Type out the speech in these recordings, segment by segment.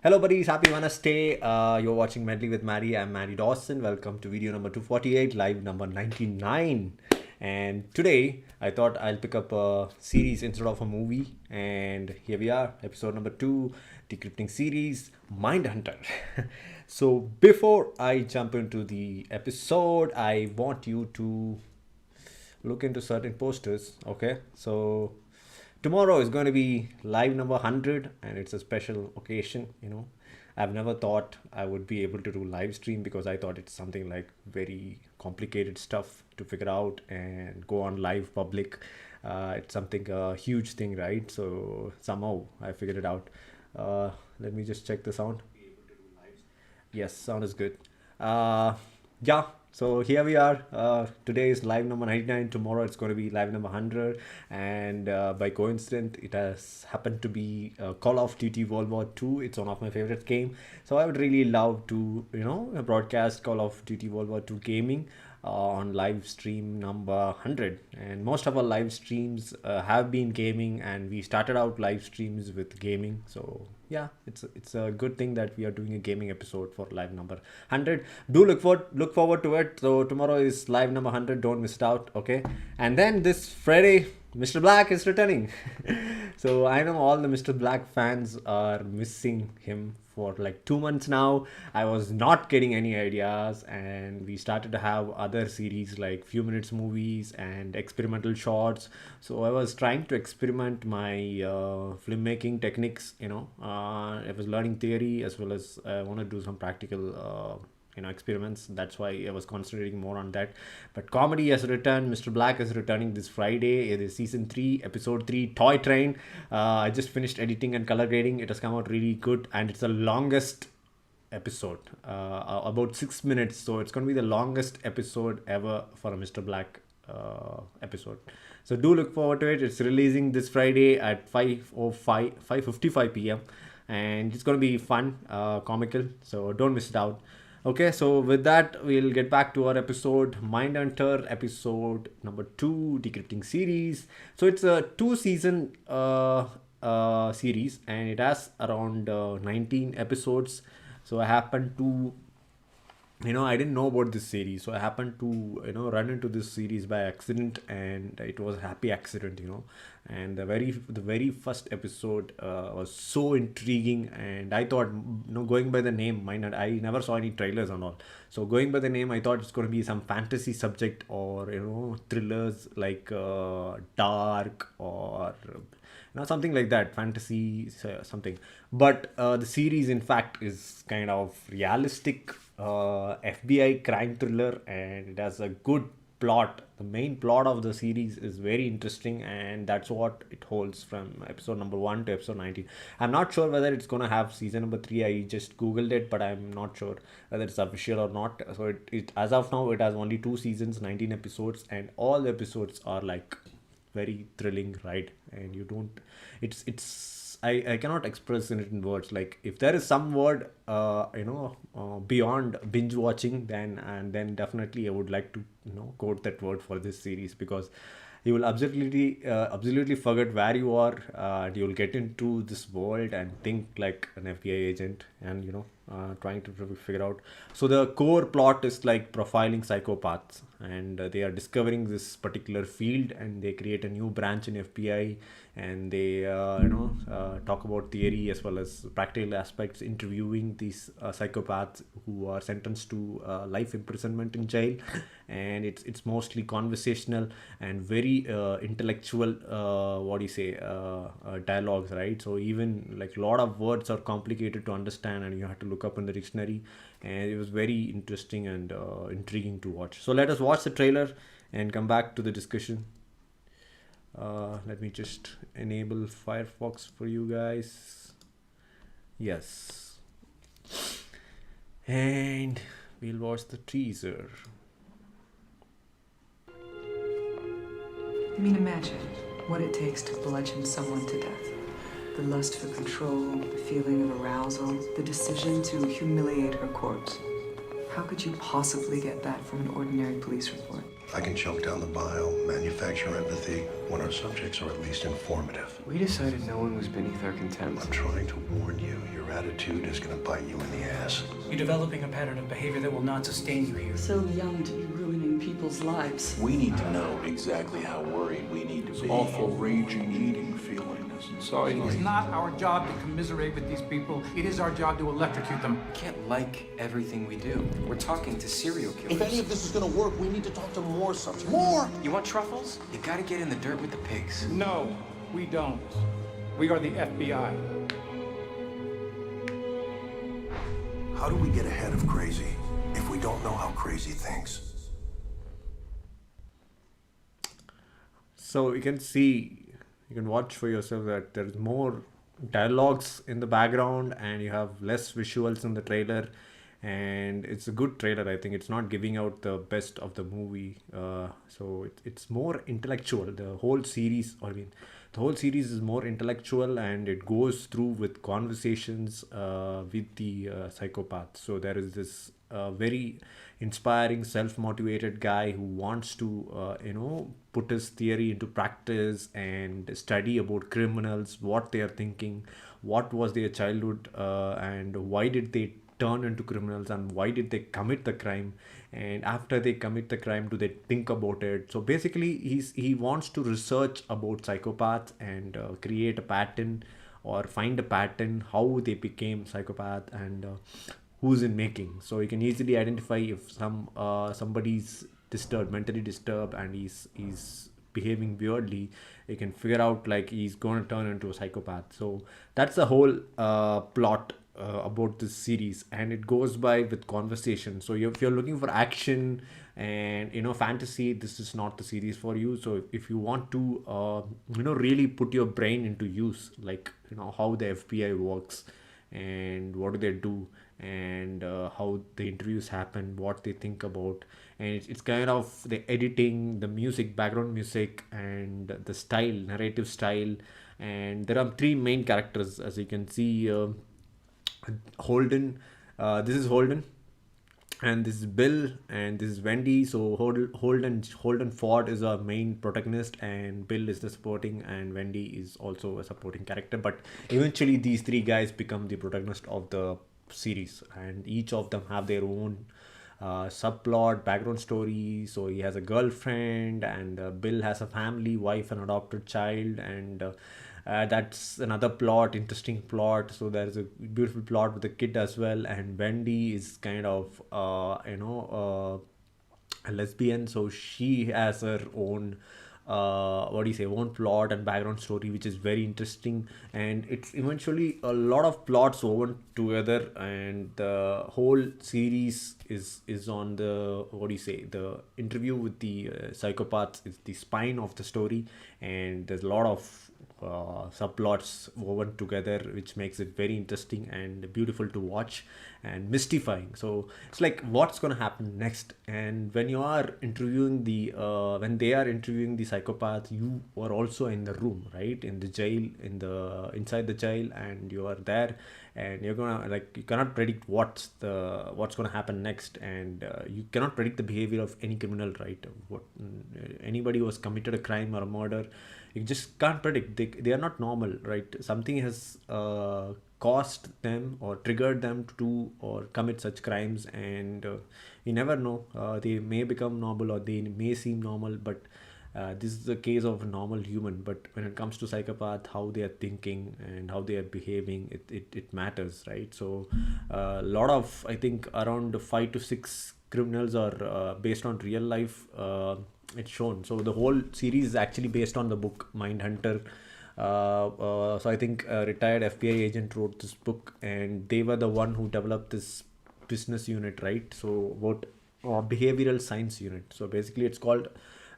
Hello, buddies. Happy Wednesday. You're watching Medley with Maddie. I'm Maddie Dawson. Welcome to video number 248, live number 99. And today, I thought I'll pick up a series instead of a movie. And here we are, episode number 2, Decrypting series, Mindhunter. So, before I jump into the episode, I want you to look into certain posters. Okay, so tomorrow is going to be live number 100 and it's a special occasion. I've never thought I would be able to do live stream because I thought it's something like very complicated stuff to figure out and go on live public. It's something a huge thing, right? So somehow I figured it out. Let me just check the sound. Yes, sound is good. Yeah, so here we are. Today is live number 99. Tomorrow it's going to be live number 100. And by coincidence, it has happened to be Call of Duty World War II. It's one of my favorite game. So I would really love to, broadcast Call of Duty World War II gaming on live stream number 100. And most of our live streams have been gaming, and we started out live streams with gaming. So yeah, it's a good thing that we are doing a gaming episode for live number 100. Do look forward to it. So tomorrow is live number 100. Don't miss it out. Okay, and then this Friday, Mr. Black is returning. So I know all the Mr. Black fans are missing him for like 2 months now. I was not getting any ideas, and we started to have other series like few minutes movies and experimental shorts. So I was trying to experiment my filmmaking techniques. I was learning theory as well as I want to do some practical experiments. That's why I was concentrating more on that. But comedy has returned. Mr. Black is returning this Friday. It is season 3, episode 3, Toy Train. I just finished editing and color grading. It has come out really good, and it's the longest episode, about 6 minutes. So it's going to be the longest episode ever for a Mr. Black episode. So do look forward to it. It's releasing this Friday at 5:55 p.m. and it's going to be fun, comical. So don't miss it out. Okay, so with that, we'll get back to our episode, Mindhunter, episode number 2, Decrypting series. So it's a 2-season series, and it has around 19 episodes. So I happened to, I didn't know about this series, so I happened to, run into this series by accident, and it was a happy accident. And the very first episode was so intriguing, and I thought, going by the name, I never saw any trailers and all. So going by the name, I thought it's going to be some fantasy subject or thrillers like Dark or something like that, fantasy something. But the series in fact is kind of realistic FBI crime thriller, and it has a good plot. The main plot of the series is very interesting, and that's what it holds from episode number 1 to episode 19. I'm not sure whether it's going to have season number 3. I just googled it, but I'm not sure whether it's official or not. So it as of now, it has only 2 seasons, 19 episodes, and all the episodes are like very thrilling ride. And you don't it's I cannot express it in words. Like, if there is some word beyond binge watching, then definitely I would like to quote that word for this series, because you will absolutely forget where you are, and you'll get into this world and think like an FBI agent, and trying to figure out. So the core plot is like profiling psychopaths, and they are discovering this particular field, and they create a new branch in FBI, and they talk about theory as well as practical aspects, interviewing these psychopaths who are sentenced to life imprisonment in jail. And it's mostly conversational and very intellectual, what do you say, dialogues, right? So even like a lot of words are complicated to understand, and you have to look up in the dictionary. And it was very interesting and intriguing to watch. So let us watch the trailer and come back to the discussion. Let me just enable Firefox for you guys. Yes, and we'll watch the teaser. I mean, imagine what it takes to bludgeon someone to death. The lust for control, the feeling of arousal, the decision to humiliate her corpse. How could you possibly get that from an ordinary police report? I can choke down the bile, manufacture empathy when our subjects are at least informative. We decided no one was beneath our contempt. I'm trying to warn you, you're attitude is going to bite you in the ass. You're developing a pattern of behavior that will not sustain you here. So young to be ruining people's lives. We need to know exactly how worried we need to be. Awful raging eating feeling is inside It's me. not our job to commiserate with these people. It is our job to electrocute them. We can't like everything we do. We're talking to serial killers. If any of this is gonna work, we need to talk to more subjects. More! You want truffles? You gotta get in the dirt with the pigs. No, we don't. We are the FBI. How do we get ahead of crazy if we don't know how crazy thinks? So you can see, you can watch for yourself that there's more dialogues in the background and you have less visuals in the trailer, and it's a good trailer. I think it's not giving out the best of the movie, so it's more intellectual. The whole series, the whole series is more intellectual, and it goes through with conversations with the psychopath. So there is this very inspiring, self-motivated guy who wants to put his theory into practice and study about criminals, what they are thinking, what was their childhood, and why did they turn into criminals, and why did they commit the crime, and after they commit the crime, do they think about it? So basically he wants to research about psychopaths and create a pattern, or find a pattern how they became psychopath, and who's in making. So you can easily identify if somebody's mentally disturbed, and he's behaving weirdly. You can figure out like he's going to turn into a psychopath. So that's the whole plot about this series, and it goes by with conversation. So if you're looking for action and fantasy, this is not the series for you. So if you want to really put your brain into use, like how the FBI works and what do they do, and how the interviews happen, what they think about, and it's kind of the editing, the music, background music, and the style, narrative style. And there are three main characters, as you can see. Holden, this is Holden, and this is Bill, and this is Wendy. So Holden Ford is our main protagonist, and Bill is the supporting, and Wendy is also a supporting character. But eventually these three guys become the protagonist of the series, and each of them have their own subplot, background story. So he has a girlfriend, and Bill has a family, wife and adopted child, and that's another plot, interesting plot. So there's a beautiful plot with the kid as well. And Wendy is kind of a lesbian, so she has her own own plot and background story, which is very interesting. And it's eventually a lot of plots woven together, and the whole series is on the the interview with the psychopaths is the spine of the story, and there's a lot of subplots woven together, which makes it very interesting and beautiful to watch and mystifying. So it's like, what's going to happen next? And when you are interviewing when they are interviewing the psychopath, you are also in the room, right, in the jail, inside the jail, and you are there, and you're gonna, you cannot predict what's gonna happen next, and you cannot predict the behavior of any criminal, right? Anybody who has committed a crime or a murder, you just can't predict. They are not normal, right? Something has caused them or triggered them to do or commit such crimes, and you never know. They may become normal, or they may seem normal, but this is the case of a normal human. But when it comes to psychopath, how they are thinking and how they are behaving, it matters, right? So a lot of, I think around 5 to 6 criminals are based on real life. It's shown. So the whole series is actually based on the book Mindhunter. So I think a retired FBI agent wrote this book, and they were the one who developed this business unit, right? So what behavioral science unit. So basically it's called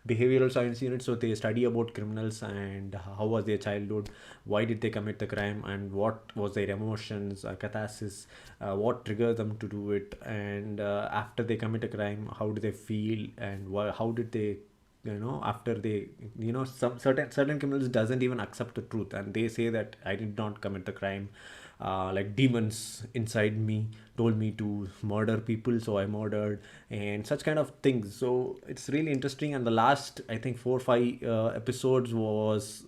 behavioral science unit. So they study about criminals and how was their childhood, why did they commit the crime, and what was their emotions, catharsis, what triggers them to do it, and after they commit a crime, how do they feel, and how did they, after they, some certain criminals doesn't even accept the truth, and they say that I did not commit the crime, like demons inside me told me to murder people, so I murdered, and such kind of things. So it's really interesting. And the last, I think 4 or 5 episodes was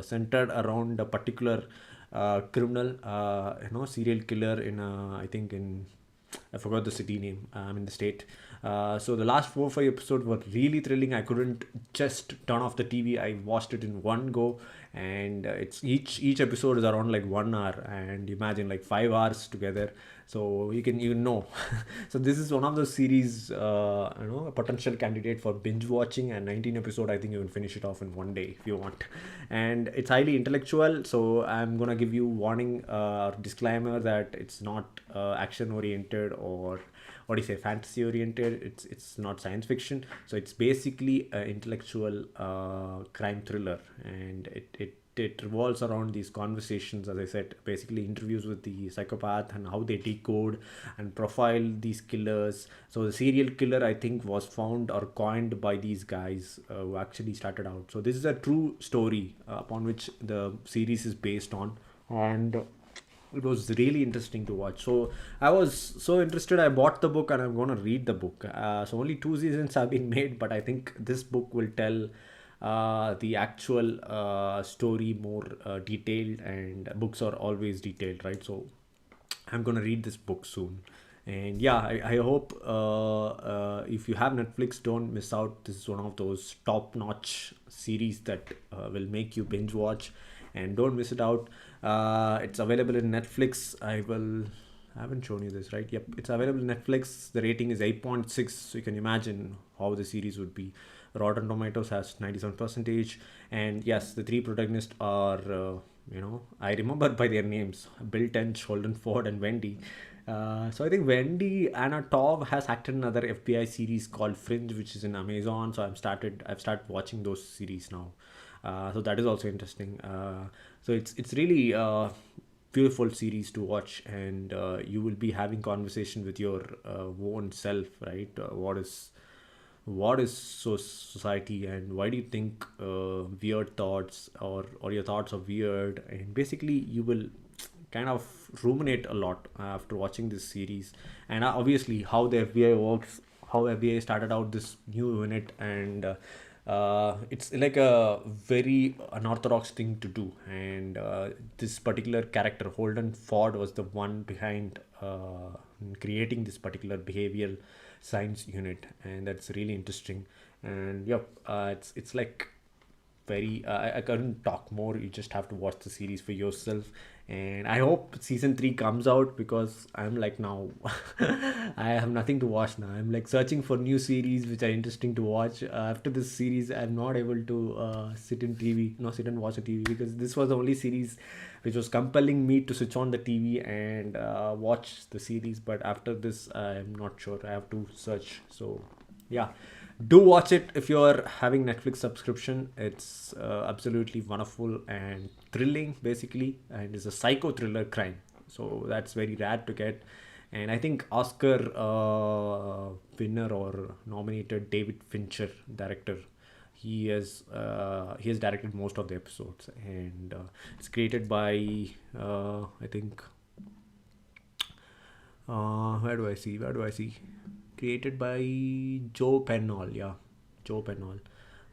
centered around a particular criminal, serial killer in I think in, I forgot the city name. In the state. So the last 4 or 5 episodes were really thrilling. I couldn't just turn off the TV. I watched it in one go, and it's each episode is around like 1 hour, and imagine like 5 hours together. So you know. So this is one of those series, a potential candidate for binge watching. And 19 episode, I think you can finish it off in one day if you want. And it's highly intellectual. So I'm gonna give you warning, disclaimer that it's not action oriented or what do you say, fantasy oriented. It's not science fiction. So it's basically an intellectual crime thriller, and it revolves around these conversations, as I said, basically interviews with the psychopath and how they decode and profile these killers. So the serial killer, I think, was found or coined by these guys who actually started out. So this is a true story upon which the series is based on, and it was really interesting to watch. So I was so interested, I bought the book and I'm going to read the book. So only 2 seasons have been made, but I think this book will tell the actual story more detailed, and books are always detailed, right? So I'm going to read this book soon. And yeah, I hope if you have Netflix, don't miss out. This is one of those top-notch series that will make you binge watch, and don't miss it out. It's available in Netflix. I haven't shown you this, right? Yep, it's available in Netflix. The rating is 8.6, so you can imagine how the series would be. Rotten Tomatoes has 97%, and yes, the 3 protagonists are I remember by their names: Bill, Tench, Holden, Ford, and Wendy. So I think Wendy Anna Tov has acted in another FBI series called Fringe, which is in Amazon. So I've started watching those series now. So that is also interesting. So it's really beautiful series to watch, and you will be having conversation with your own self, right? What is society, and why do you think weird thoughts or your thoughts are weird? And basically you will kind of ruminate a lot after watching this series. And obviously how the FBI works, how FBI started out this new unit, and it's like a very unorthodox thing to do. And this particular character, Holden Ford, was the one behind creating this particular behavioral science unit, and that's really interesting. And yep, it's like very I couldn't talk more. You just have to watch the series for yourself, and I hope season 3 comes out, because I'm like now I have nothing to watch now. I'm like searching for new series which are interesting to watch. After this series, I'm not able to sit and watch a TV, because this was the only series which was compelling me to switch on the TV and watch the series. But after this, I'm not sure, I have to search. So yeah, do watch it if you're having Netflix subscription. It's absolutely wonderful and thrilling, basically, and it's a psycho thriller crime. So that's very rare to get. And I think Oscar winner or nominated David Fincher, director, he has directed most of the episodes, and it's created by I think where do I see created by Joe Penhall. Yeah, Joe Penhall.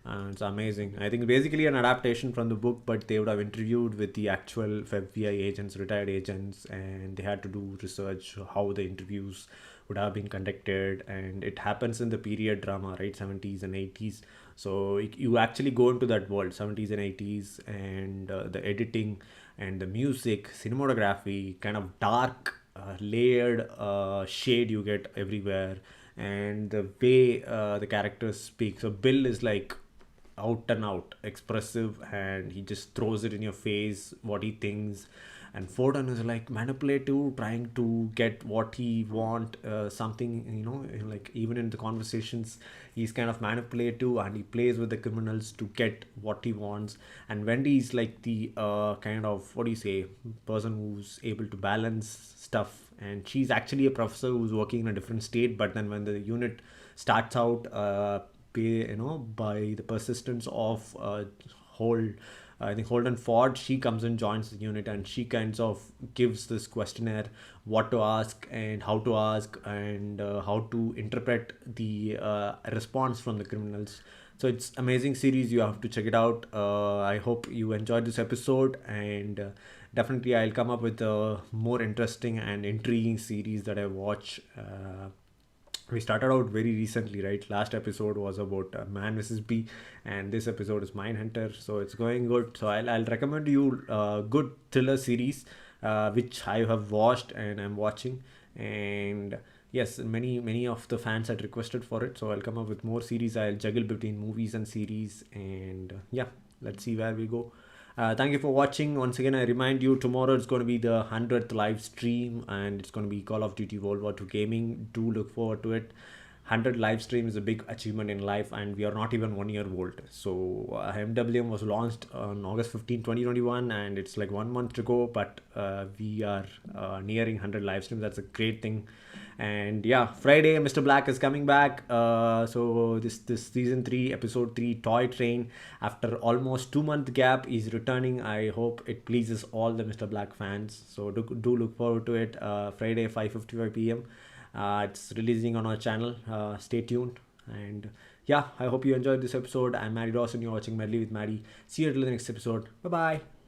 And it's amazing. I think basically an adaptation from the book, but they would have interviewed with the actual FBI agents, retired agents, and they had to do research how the interviews would have been conducted. And it happens in the period drama, right? 70s and 80s. So you actually go into that world, 70s and 80s, and the editing and the music, cinematography, kind of dark, layered shade you get everywhere, and the way the characters speak. So Bill is like out and out expressive, and he just throws it in your face what he thinks. And Forden is like manipulative, trying to get what he want, something, like even in the conversations he's kind of manipulative, and he plays with the criminals to get what he wants. And Wendy is like the kind of, what do you say, person who's able to balance stuff, and she's actually a professor who's working in a different state. But then when the unit starts out by the persistence of I think Holden Ford, she comes and joins the unit, and she kinds of gives this questionnaire, what to ask and how to interpret the response from the criminals. So it's amazing series. You have to check it out. I hope you enjoyed this episode, and definitely I'll come up with a more interesting and intriguing series that I watch. We started out very recently, right? Last episode was about Man vs. Bee, and this episode is Mindhunter. So it's going good. So I'll recommend you good thriller series, which I have watched and I'm watching. And yes, many of the fans had requested for it. So I'll come up with more series. I'll juggle between movies and series, and yeah, let's see where we go. Thank you for watching. Once again, I remind you, tomorrow it's going to be the 100th live stream, and it's going to be Call of Duty World War II gaming. Do look forward to it. 100 live stream is a big achievement in life, and we are not even 1 year old. So MWM was launched on August 15, 2021, and it's like 1 month to go, but we are nearing 100 live streams. That's a great thing. And yeah, Friday Mr. Black is coming back. So this season 3 episode 3 Toy Train, after almost 2 month gap, is returning. I hope it pleases all the Mr. Black fans. So do look forward to it. Friday 5:55 p.m. It's releasing on our channel. Stay tuned. And yeah, I hope you enjoyed this episode. I'm Maddie Dawson. You're watching Medley with Maddie. See you till the next episode. Bye bye.